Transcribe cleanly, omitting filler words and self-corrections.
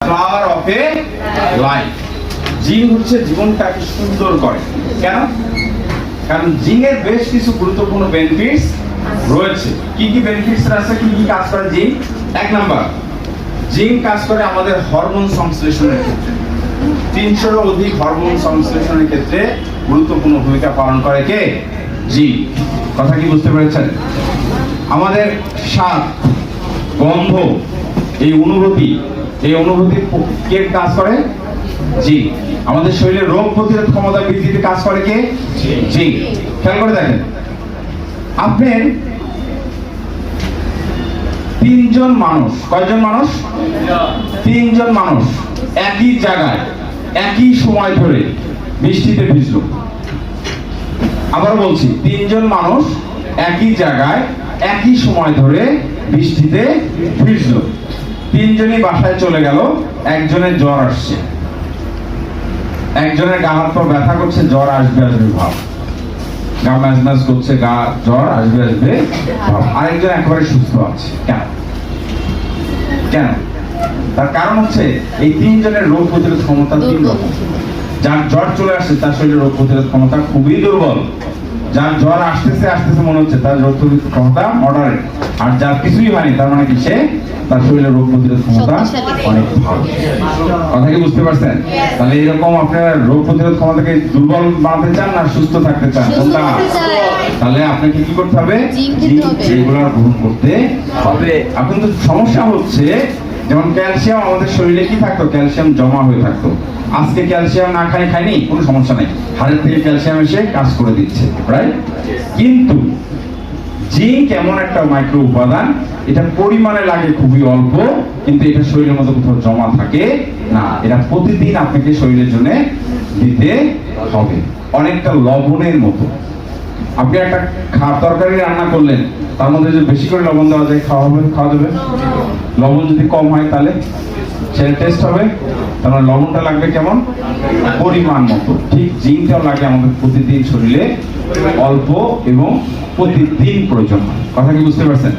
Flower of A life. Zinc হচ্ছে জীবনটাকে সুন্দর করে। কেন? কারণ জিঙ্কের বেশ কিছু গুরুত্বপূর্ণ বেনিফিটস রয়েছে। কি কি বেনিফিটস আছে, কি কি কাজ করে জিঙ্ক? এক নাম্বার, জিঙ্ক কাজ করে আমাদের হরমোন সংশ্লেষণের ক্ষেত্রে। 300-এরও অধিক হরমোন সংশ্লেষণের ক্ষেত্রে গুরুত্বপূর্ণ ভূমিকা পালন করে কে? জিঙ্ক। কথা কি বুঝতে পেরেছেন? আমাদের স্বাদ, গন্ধ, এই অনুভূতি কে কাজ করে? জিঙ্ক। আমাদের শরীরের রোগ প্রতিরোধ ক্ষমতা বৃদ্ধিতে কাজ করে কে? জিঙ্ক। খেয়াল করে দেখেন, আপনার তিনজন মানুষ, কয়জন মানুষ? তিনজন মানুষ একই জায়গায় একই সময় ধরে বৃষ্টিতে ভিজলো। আবার বলছি, তিনজন মানুষ একই জায়গায় একই সময় ধরে বৃষ্টিতে ভিজলো। তিনজনই বাসায় চলে গেল, একজনের জ্বর আসছে, একজনের গা হাত পা ব্যথা করছে, জ্বর আসবে আসবে ভাব, গা ম্যাজ ম্যাজ করছে, গা জ্বর আসবে আসবে ভাব। আরেকজন একেবারে সুস্থ আছে। কেন? কেন? তার কারণ হচ্ছে এই তিনজনের রোগ প্রতিরোধ ক্ষমতা তিন রকম। যার জ্বর চলে আসছে তার শরীরে রোগ প্রতিরোধ ক্ষমতা খুবই দুর্বল। যার জ্বর আসতেছে আসতেছে মনে হচ্ছে তার রোগ প্রতিরোধ ক্ষমতা মডারেট। আর যার কিছুই হয়নি তার মানে কি, সে তার শরীরে রোগ প্রতিরোধ ক্ষমতা অনেক ভালো। কথা কি বুঝতে পারছেন? তাহলে এরকম আপনারা রোগ প্রতিরোধ ক্ষমতাকে দুর্বল বানাতে চান না সুস্থ থাকতে চান? কোনটা? তাহলে আপনাকে কি করতে হবে? রেগুলার গ্রহণ করতে হবে। এখন তো সমস্যা হচ্ছে, যেমন ক্যালসিয়াম আমাদের শরীরে কি থাকতো? ক্যালসিয়াম জমা হয়ে থাকতো। আজকে ক্যালসিয়াম না খাইনি, কোনো সমস্যা নাই, হাড়ের থেকে ক্যালসিয়াম এসে কাজ করে দিচ্ছে, রাইট? কিন্তু জিঙ্ক এমন একটা মাইক্রো উপাদান, এটা পরিমাণে লাগে খুবই অল্প, কিন্তু এটা শরীরের মধ্যে কোথাও জমা থাকে না। এটা প্রতিদিন আপনাকে শরীরের জন্য দিতে হবে, অনেকটা লবণের মতো। আপনি একটা তরকারি রান্না করলেন, তার মধ্যে যদি বেশি করে লবণ দেওয়া যায় খাওয়া যাবে। লবণ যদি কম হয় তাহলে সেটা টেস্ট হবে। তাহলে লবণটা লাগবে কেমন? পরিমাণ মতো। ঠিক জিঙ্কটাও লাগে আমাদের প্রতিদিন শরীরে অল্প এবং প্রতিদিন প্রয়োজন হয়। কথা কি বুঝতে পারছেন?